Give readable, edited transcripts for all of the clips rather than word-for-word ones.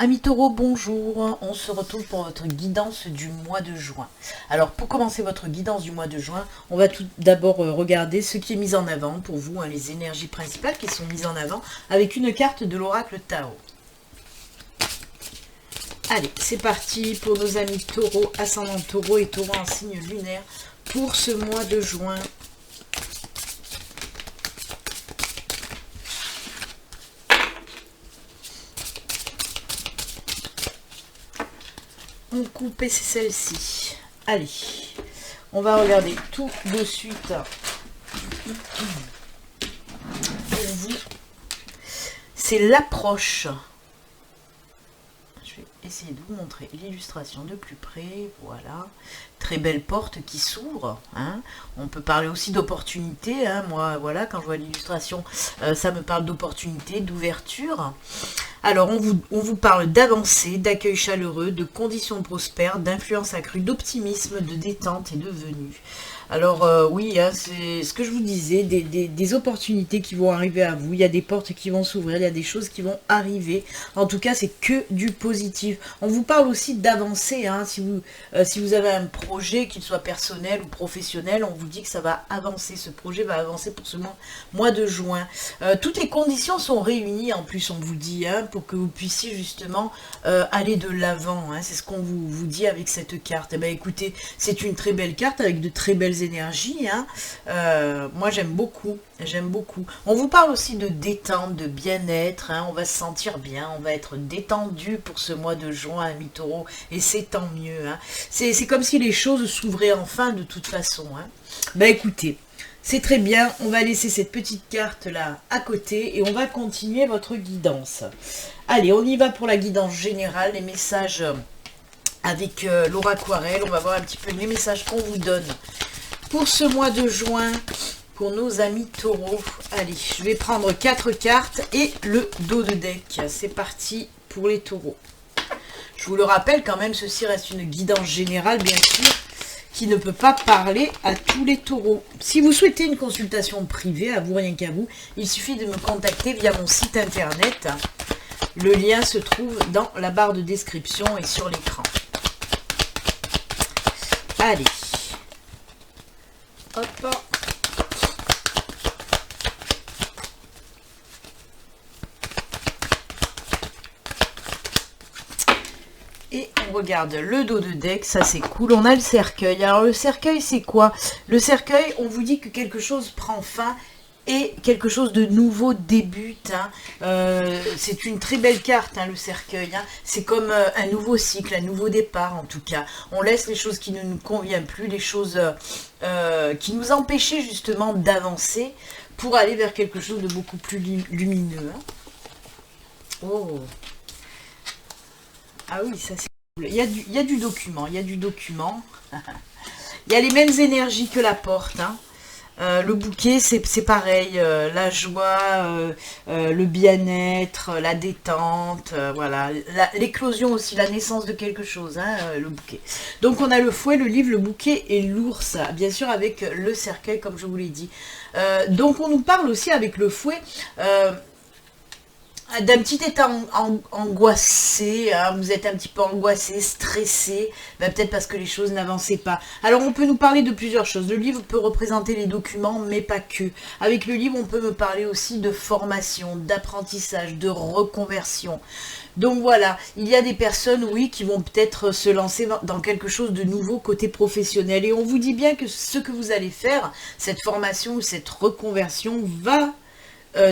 Amis taureaux, bonjour, on se retrouve pour votre guidance du mois de juin. Alors pour commencer votre guidance du mois de juin, on va tout d'abord regarder ce qui est mis en avant pour vous, les énergies principales qui sont mises en avant avec une carte de l'oracle Tao. Allez, c'est parti pour nos amis taureaux, ascendant taureau et taureau en signe lunaire pour ce mois de juin. On coupe et c'est celle-ci. Allez, on va regarder tout de suite pour vous. C'est l'approche. Je vais essayer de vous montrer l'illustration de plus près. Voilà, très belle porte qui s'ouvre. On peut parler aussi d'opportunité. Moi, voilà, quand je vois l'illustration, ça me parle d'opportunité, d'ouverture. Alors, on vous parle d'avancée, d'accueil chaleureux, de conditions prospères, d'influence accrue, d'optimisme, de détente et de venue. Alors, oui, c'est ce que je vous disais, des opportunités qui vont arriver à vous. Il y a des portes qui vont s'ouvrir, il y a des choses qui vont arriver. En tout cas, c'est que du positif. On vous parle aussi d'avancer. Si vous avez un projet, qu'il soit personnel ou professionnel, on vous dit que ça va avancer. Ce projet va avancer pour ce mois de juin. Toutes les conditions sont réunies, en plus, on vous dit, pour que vous puissiez justement aller de l'avant. C'est ce qu'on vous dit avec cette carte. Eh bien, écoutez, c'est une très belle carte avec de très belles énergies. Moi, j'aime beaucoup. On vous parle aussi de détente, de bien-être. On va se sentir bien, on va être détendu pour ce mois de juin, amis taureaux, et c'est tant mieux. C'est comme si les choses s'ouvraient enfin de toute façon. Ben écoutez, c'est très bien, on va laisser cette petite carte là à côté et on va continuer votre guidance. Allez, on y va pour la guidance générale, les messages avec l'auraquarelle. On va voir un petit peu les messages qu'on vous donne pour ce mois de juin, pour nos amis taureaux. Allez, je vais prendre 4 cartes et le dos de deck. C'est parti pour les taureaux. Je vous le rappelle quand même, ceci reste une guidance générale, bien sûr, qui ne peut pas parler à tous les taureaux. Si vous souhaitez une consultation privée, à vous rien qu'à vous, il suffit de me contacter via mon site internet. Le lien se trouve dans la barre de description et sur l'écran. Allez. Hop. Et on regarde le dos de deck, ça c'est cool. On a le cercueil. Alors le cercueil c'est quoi? Le cercueil, on vous dit que quelque chose prend fin et quelque chose de nouveau débute. C'est une très belle carte, le cercueil. C'est comme un nouveau cycle, un nouveau départ en tout cas. On laisse les choses qui ne nous conviennent plus, les choses qui nous empêchaient justement d'avancer pour aller vers quelque chose de beaucoup plus lumineux. Oh. Ah oui, ça c'est cool. Il y a du document, il y a du document. Il y a les mêmes énergies que la porte. Le bouquet, c'est pareil. La joie, le bien-être, la détente, voilà. L'éclosion aussi, la naissance de quelque chose, le bouquet. Donc on a le fouet, le livre, le bouquet et l'ours, bien sûr avec le cercueil, comme je vous l'ai dit. Donc on nous parle aussi avec le fouet... d'un petit état angoissé, vous êtes un petit peu angoissé, stressé, peut-être parce que les choses n'avançaient pas. Alors on peut nous parler de plusieurs choses. Le livre peut représenter les documents, mais pas que. Avec le livre, on peut me parler aussi de formation, d'apprentissage, de reconversion. Donc voilà, il y a des personnes, oui, qui vont peut-être se lancer dans quelque chose de nouveau côté professionnel. Et on vous dit bien que ce que vous allez faire, cette formation ou cette reconversion va...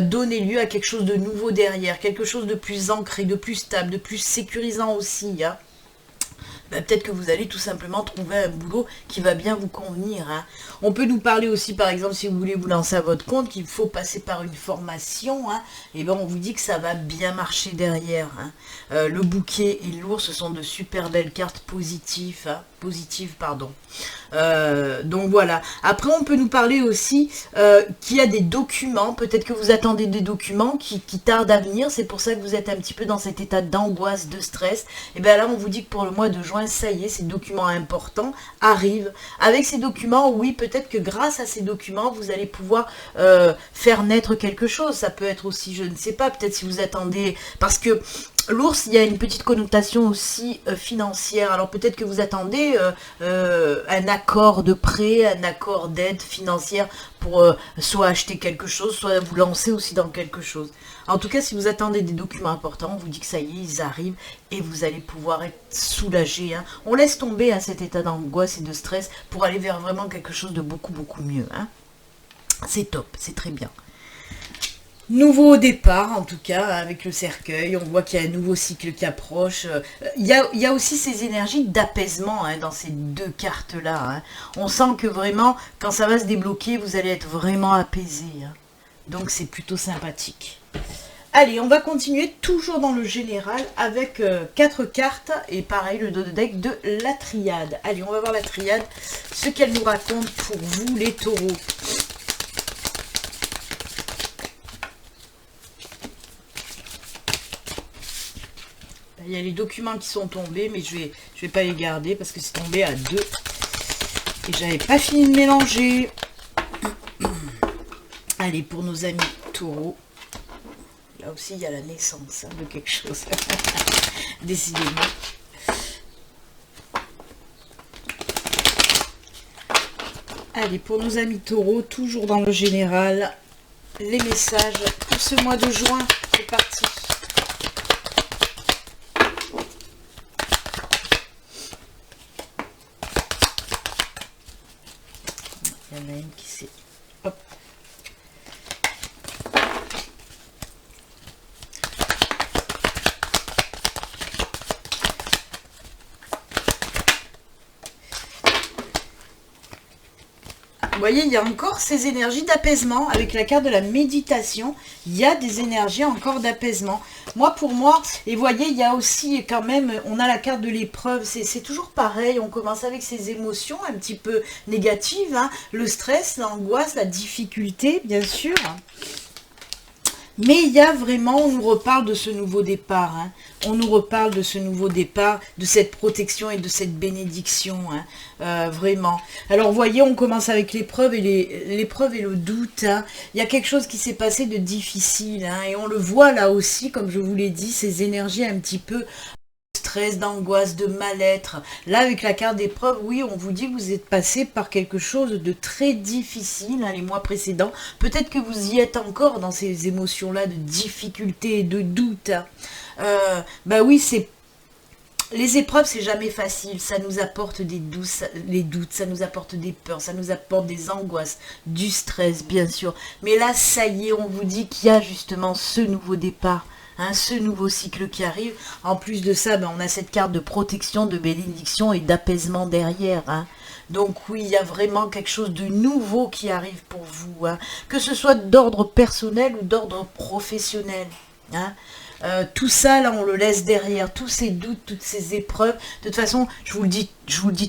donner lieu à quelque chose de nouveau derrière, quelque chose de plus ancré, de plus stable, de plus sécurisant aussi. Peut-être que vous allez tout simplement trouver un boulot qui va bien vous convenir. On peut nous parler aussi, par exemple, si vous voulez vous lancer à votre compte, qu'il faut passer par une formation. Et on vous dit que ça va bien marcher derrière. Le bouquet et l'ours, ce sont de super belles cartes positives. Donc voilà. Après, on peut nous parler aussi qu'il y a des documents. Peut-être que vous attendez des documents qui tardent à venir. C'est pour ça que vous êtes un petit peu dans cet état d'angoisse, de stress. Et bien là, on vous dit que pour le mois de juin, ça y est, ces documents importants arrivent. Avec ces documents, oui, peut-être que grâce à ces documents, vous allez pouvoir faire naître quelque chose. Ça peut être aussi, je ne sais pas, peut-être si vous attendez... Parce que L'ours, il y a une petite connotation aussi financière. Alors peut-être que vous attendez un accord de prêt, un accord d'aide financière pour soit acheter quelque chose, soit vous lancer aussi dans quelque chose. En tout cas, si vous attendez des documents importants, on vous dit que ça y est, ils arrivent et vous allez pouvoir être soulagé. Hein. On laisse tomber hein, cet état d'angoisse et de stress pour aller vers vraiment quelque chose de beaucoup, beaucoup mieux. Hein. C'est top, c'est très bien. Nouveau départ, en tout cas, avec le cercueil, on voit qu'il y a un nouveau cycle qui approche. Il y a aussi ces énergies d'apaisement hein, dans ces deux cartes-là. Hein. On sent que vraiment, quand ça va se débloquer, vous allez être vraiment apaisé. Hein. Donc c'est plutôt sympathique. Allez, on va continuer toujours dans le général avec 4 cartes et pareil, le dos de deck de la triade. Allez, on va voir la triade, ce qu'elle nous raconte pour vous les taureaux. Il y a les documents qui sont tombés, mais je vais pas les garder parce que c'est tombé à 2. Et j'avais pas fini de mélanger. Allez, pour nos amis taureaux. Là aussi, il y a la naissance hein, de quelque chose. Décidément. Allez, pour nos amis taureaux, toujours dans le général, les messages pour ce mois de juin. C'est parti. Il y en a une qui s'est... Hop. Vous voyez, il y a encore ces énergies d'apaisement. Avec la carte de la méditation, il y a des énergies encore d'apaisement. Pour moi, et vous voyez, il y a aussi quand même, on a la carte de l'épreuve. C'est toujours pareil, on commence avec ces émotions un petit peu négatives. Hein, le stress, l'angoisse, la difficulté, bien sûr. Mais il y a vraiment, on nous reparle de ce nouveau départ. Hein. On nous reparle de ce nouveau départ, de cette protection et de cette bénédiction. Hein. Vraiment. Alors, vous voyez, on commence avec l'épreuve et l'épreuve et le doute. Hein. Il y a quelque chose qui s'est passé de difficile. Hein. Et on le voit là aussi, comme je vous l'ai dit, ces énergies un petit peu... stress, d'angoisse, de mal-être. Là, avec la carte d'épreuve, oui, on vous dit que vous êtes passé par quelque chose de très difficile hein, les mois précédents. Peut-être que vous y êtes encore dans ces émotions-là de difficulté et de doute. Hein. Bah oui, c'est... Les épreuves, c'est jamais facile. Ça nous apporte des doutes, ça nous apporte des peurs, ça nous apporte des angoisses, du stress, bien sûr. Mais là, ça y est, on vous dit qu'il y a justement ce nouveau départ. Hein, ce nouveau cycle qui arrive. En plus de ça, on a cette carte de protection, de bénédiction et d'apaisement derrière. Hein. Donc oui, il y a vraiment quelque chose de nouveau qui arrive pour vous. Hein. Que ce soit d'ordre personnel ou d'ordre professionnel. Hein. Tout ça, là, on le laisse derrière. Tous ces doutes, toutes ces épreuves. De toute façon, je vous le dis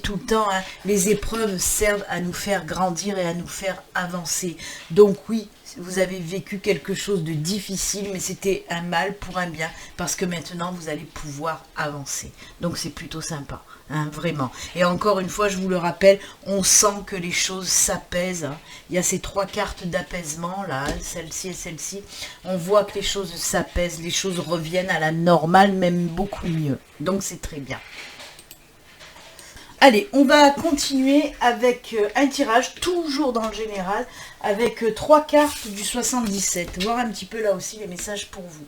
tout le temps, hein, les épreuves servent à nous faire grandir et à nous faire avancer. Donc oui, vous avez vécu quelque chose de difficile, mais c'était un mal pour un bien, parce que maintenant, vous allez pouvoir avancer. Donc c'est plutôt sympa. Hein, vraiment. Et encore une fois, je vous le rappelle, on sent que les choses s'apaisent. Hein. Il y a ces 3 cartes d'apaisement, là, celle-ci et celle-ci. On voit que les choses s'apaisent, les choses reviennent à la normale, même beaucoup mieux. Donc c'est très bien. Allez, on va continuer avec un tirage, toujours dans le général, avec 3 cartes du 77. Voir un petit peu là aussi les messages pour vous.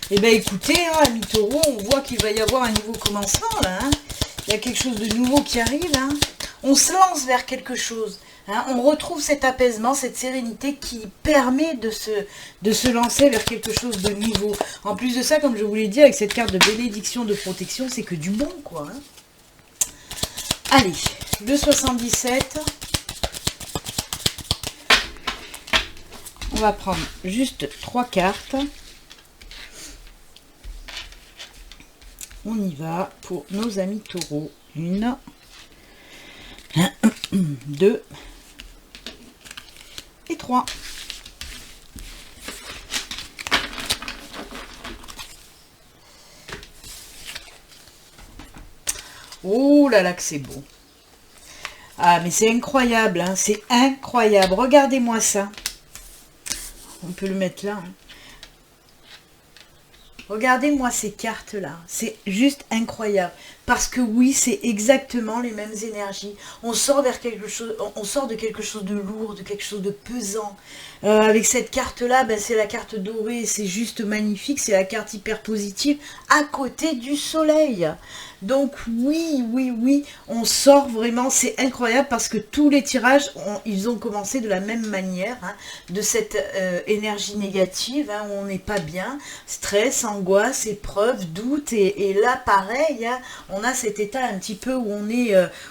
Eh bien écoutez, hein, amis taureaux, on voit qu'il va y avoir un nouveau commencement là. Hein. Il y a quelque chose de nouveau qui arrive. Hein. On se lance vers quelque chose. Hein. On retrouve cet apaisement, cette sérénité qui permet de se lancer vers quelque chose de nouveau. En plus de ça, comme je vous l'ai dit, avec cette carte de bénédiction, de protection, c'est que du bon quoi. Hein. Allez, le 77. On va prendre juste 3 cartes. On y va pour nos amis taureaux. 1, 2 et 3. Oh là là que c'est beau. Ah mais c'est incroyable, hein, c'est incroyable. Regardez-moi ça. On peut le mettre là. Hein. Regardez-moi ces cartes-là, c'est juste incroyable. Parce que oui, c'est exactement les mêmes énergies. On sort vers quelque chose, on sort de quelque chose de lourd, de quelque chose de pesant. Avec cette carte-là, ben, c'est la carte dorée, c'est juste magnifique, c'est la carte hyper positive à côté du soleil. Donc oui, oui, oui, on sort vraiment, c'est incroyable parce que tous les tirages, ils ont commencé de la même manière, hein, de cette énergie négative, hein, où on n'est pas bien, stress, angoisse, épreuve, doute, et là pareil, hein, on a cet état un petit peu où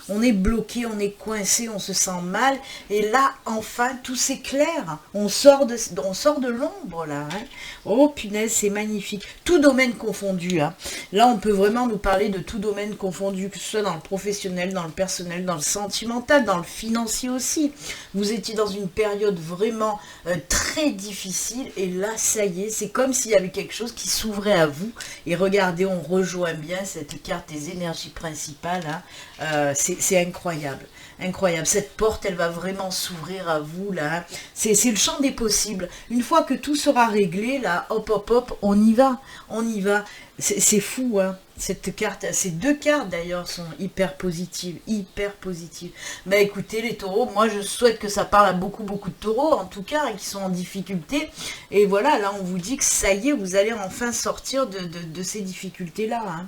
on est bloqué, on est coincé, on se sent mal, et là enfin tout s'éclaire, on sort de l'ombre là, hein. Oh punaise, c'est magnifique, tout domaine confondu, hein. Là on peut vraiment nous parler de tout domaine confondu, que ce soit dans le professionnel, dans le personnel, dans le sentimental, dans le financier aussi. Vous étiez dans une période vraiment très difficile, et là ça y est, c'est comme s'il y avait quelque chose qui s'ouvrait à vous, et regardez, on rejoint bien cette carte des énergies principales, hein. C'est incroyable. Incroyable, cette porte elle va vraiment s'ouvrir à vous là, hein. C'est le champ des possibles. Une fois que tout sera réglé là, hop hop hop, on y va, c'est fou, hein. Cette carte, ces deux cartes d'ailleurs sont hyper positives, hyper positives. Bah écoutez les taureaux, moi je souhaite que ça parle à beaucoup de taureaux en tout cas, hein, qui sont en difficulté. Et voilà, là on vous dit que ça y est, vous allez enfin sortir de ces difficultés là, hein.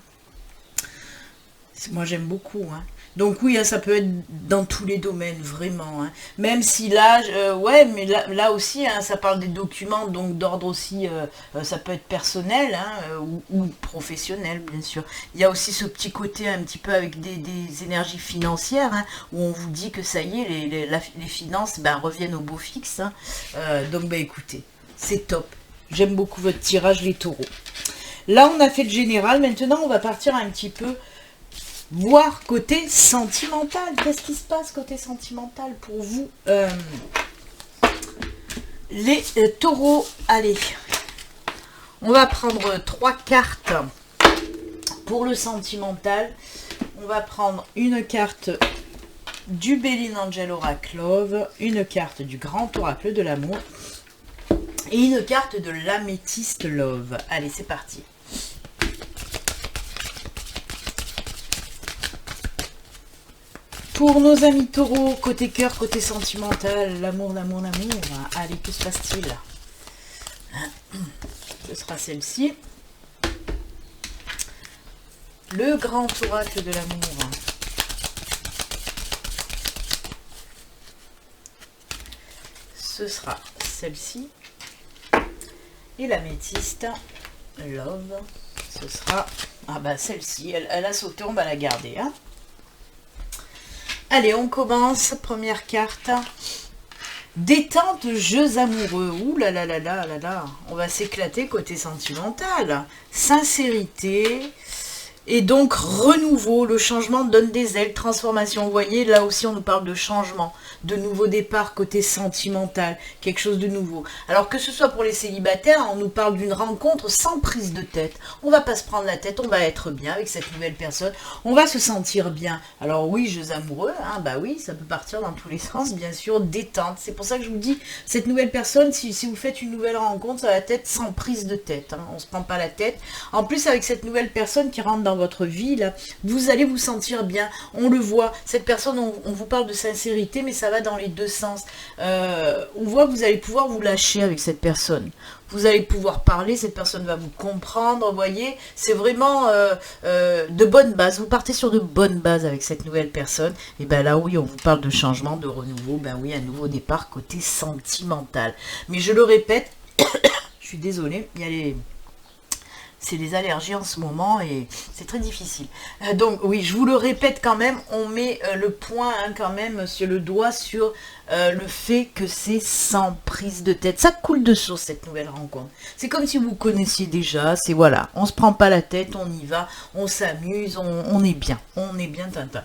Moi j'aime beaucoup, hein. Donc oui, hein, ça peut être dans tous les domaines, vraiment, hein. Même si là, ouais, mais là aussi, hein, ça parle des documents, donc d'ordre aussi, ça peut être personnel, hein, ou professionnel, bien sûr. Il y a aussi ce petit côté un petit peu avec des énergies financières, hein, où on vous dit que ça y est, les finances ben, reviennent au beau fixe, hein. Donc ben, écoutez, c'est top. J'aime beaucoup votre tirage, les taureaux. Là, on a fait le général. Maintenant, on va partir un petit peu voir côté sentimental. Qu'est-ce qui se passe côté sentimental pour vous, les taureaux? Allez, on va prendre 3 cartes pour le sentimental. On va prendre une carte du Béline Angel Oracle Love, une carte du Grand Oracle de l'amour et une carte de l'Améthyste Love. Allez, c'est parti. Pour nos amis taureaux, côté cœur, côté sentimental, l'amour, l'amour, l'amour. Allez, que se passe-t-il? Ce sera celle-ci. Le grand oracle de l'amour. Ce sera celle-ci. Et l'améthyste, love, ce sera... Ah bah celle-ci, elle a sauté, on va la garder, hein. Allez, on commence. Première carte. Détente, jeux amoureux. Ouh là là là là là là. On va s'éclater côté sentimental. Sincérité. Et donc, renouveau. Le changement donne des ailes. Transformation. Vous voyez, là aussi, on nous parle de changement. De nouveau départ côté sentimental. Quelque chose de nouveau. Alors que ce soit pour les célibataires, on nous parle d'une rencontre sans prise de tête. On va pas se prendre la tête. On va être bien avec cette nouvelle personne. On va se sentir bien. Alors oui, jeux amoureux. Hein, bah oui, ça peut partir dans tous les sens. Bien sûr, détente. C'est pour ça que je vous dis, cette nouvelle personne, si vous faites une nouvelle rencontre, ça va être sans prise de tête. Hein, on se prend pas la tête. En plus, avec cette nouvelle personne qui rentre dans votre vie, là, vous allez vous sentir bien. On le voit. Cette personne, on vous parle de sincérité, mais ça va dans les deux sens. On voit que vous allez pouvoir vous lâcher avec cette personne. Vous allez pouvoir parler, cette personne va vous comprendre, vous voyez. C'est vraiment de bonnes bases. Vous partez sur de bonnes bases avec cette nouvelle personne. Et bien là, oui, on vous parle de changement, de renouveau. Ben oui, un nouveau départ côté sentimental. Mais je le répète, je suis désolée, il y a les... C'est les allergies en ce moment et c'est très difficile. Donc oui, je vous le répète quand même, on met le point hein, quand même sur le doigt sur le fait que c'est sans prise de tête. Ça coule de source cette nouvelle rencontre. C'est comme si vous connaissiez déjà, c'est voilà, on se prend pas la tête, on y va, on s'amuse, on est bien tintin.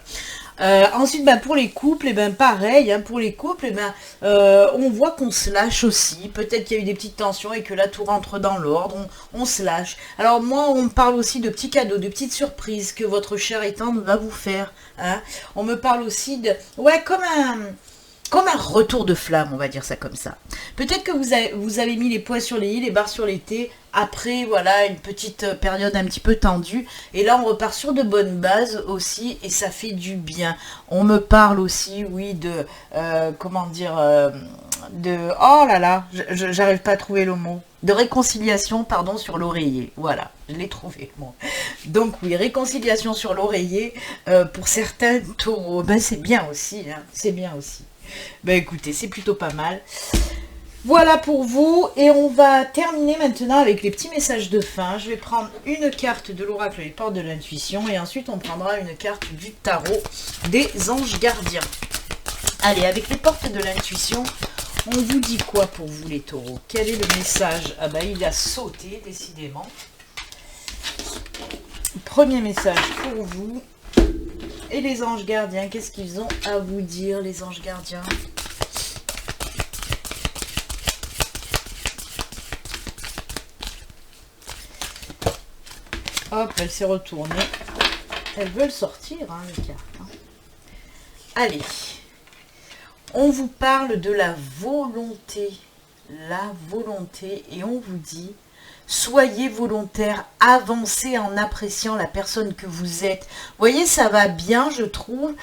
Ensuite, ben, pour les couples, et ben, pareil, hein, pour les couples, et ben, on voit qu'on se lâche aussi. Peut-être qu'il y a eu des petites tensions et que là, tout rentre dans l'ordre, on se lâche. Alors moi, on me parle aussi de petits cadeaux, de petites surprises que votre cher et tendre va vous faire. Hein. On me parle aussi de... Ouais, comme comme un retour de flamme, on va dire ça comme ça. Peut-être que vous avez mis les points sur les i, les barres sur les t, après, voilà, une petite période un petit peu tendue. Et là, on repart sur de bonnes bases aussi, et ça fait du bien. On me parle aussi, oui, de, comment dire, oh là là, j'arrive pas à trouver le mot. De réconciliation, pardon, sur l'oreiller. Voilà, je l'ai trouvé. Bon. Donc oui, réconciliation sur l'oreiller, pour certains taureaux, ben c'est bien aussi, hein, c'est bien aussi. Ben écoutez, c'est plutôt pas mal. Voilà pour vous, et on va terminer maintenant avec les petits messages de fin. Je vais prendre une carte de l'oracle Les Portes de l'Intuition, et ensuite on prendra une carte du tarot des anges gardiens. Allez, avec les Portes de l'Intuition, on vous dit quoi pour vous les taureaux? Quel est le message? Ah bah il a sauté, décidément. Premier message pour vous. Et les anges gardiens, qu'est-ce qu'ils ont à vous dire, les anges gardiens? Hop, elle s'est retournée. Elles veulent sortir, hein, les cartes. Hein. Allez. On vous parle de la volonté. La volonté. Et on vous dit, soyez volontaire, avancez en appréciant la personne que vous êtes. Vous voyez, ça va bien, je trouve.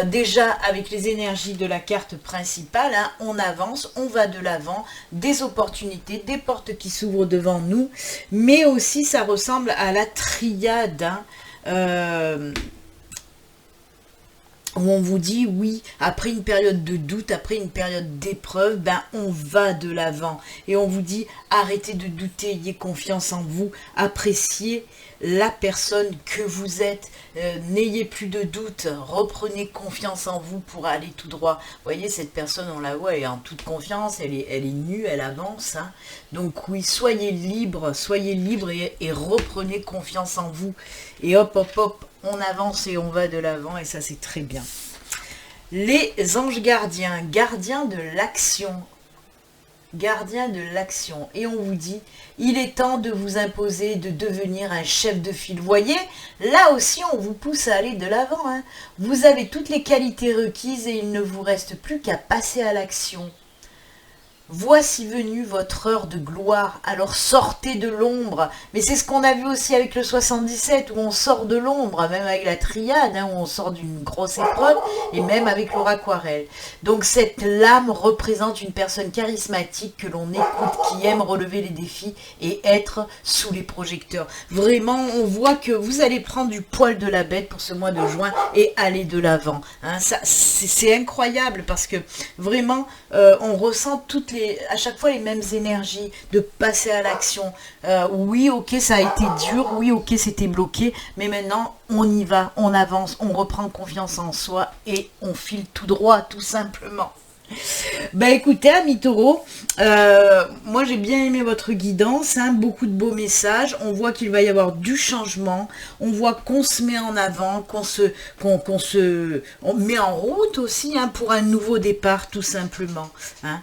Déjà, avec les énergies de la carte principale, hein, on avance, on va de l'avant, des opportunités, des portes qui s'ouvrent devant nous. Mais aussi, ça ressemble à la triade, hein, où on vous dit, oui, après une période de doute, après une période d'épreuve, ben on va de l'avant. Et on vous dit, arrêtez de douter, ayez confiance en vous, appréciez la personne que vous êtes, n'ayez plus de doute, reprenez confiance en vous pour aller tout droit. Vous voyez, cette personne, on la voit, elle est en toute confiance, elle est nue, elle avance. Hein. Donc oui, soyez libre et reprenez confiance en vous. Et hop, hop, hop, on avance et on va de l'avant, et ça c'est très bien. Les anges gardiens, gardiens de l'action. Gardien de l'action. Et on vous dit, il est temps de vous imposer, de devenir un chef de file. Vous voyez, là aussi on vous pousse à aller de l'avant. Hein. Vous avez toutes les qualités requises et il ne vous reste plus qu'à passer à l'action. Voici venue votre heure de gloire, alors sortez de l'ombre. Mais c'est ce qu'on a vu aussi avec le 77, où on sort de l'ombre, même avec la triade, hein, où on sort d'une grosse épreuve, et même avec l'aquarelle. Donc cette lame représente une personne charismatique que l'on écoute, qui aime relever les défis et être sous les projecteurs. Vraiment, on voit que vous allez prendre du poil de la bête pour ce mois de juin et aller de l'avant. Hein, c'est incroyable, parce que vraiment, on ressent à chaque fois les mêmes énergies de passer à l'action. Oui, ok, ça a été dur, oui, ok, c'était bloqué, mais maintenant, on y va, on avance, on reprend confiance en soi et on file tout droit, tout simplement. Bah écoutez, amis taureaux, moi j'ai bien aimé votre guidance, hein, beaucoup de beaux messages. On voit qu'il va y avoir du changement, on voit qu'on se met en avant, on met en route aussi, hein, pour un nouveau départ, tout simplement, hein,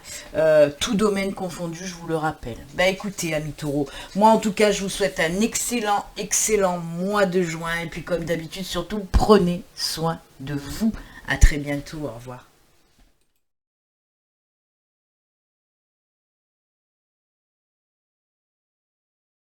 tout domaine confondu, je vous le rappelle. Bah écoutez, amis taureaux, moi en tout cas je vous souhaite un excellent mois de juin, et puis comme d'habitude surtout prenez soin de vous. À très bientôt, au revoir.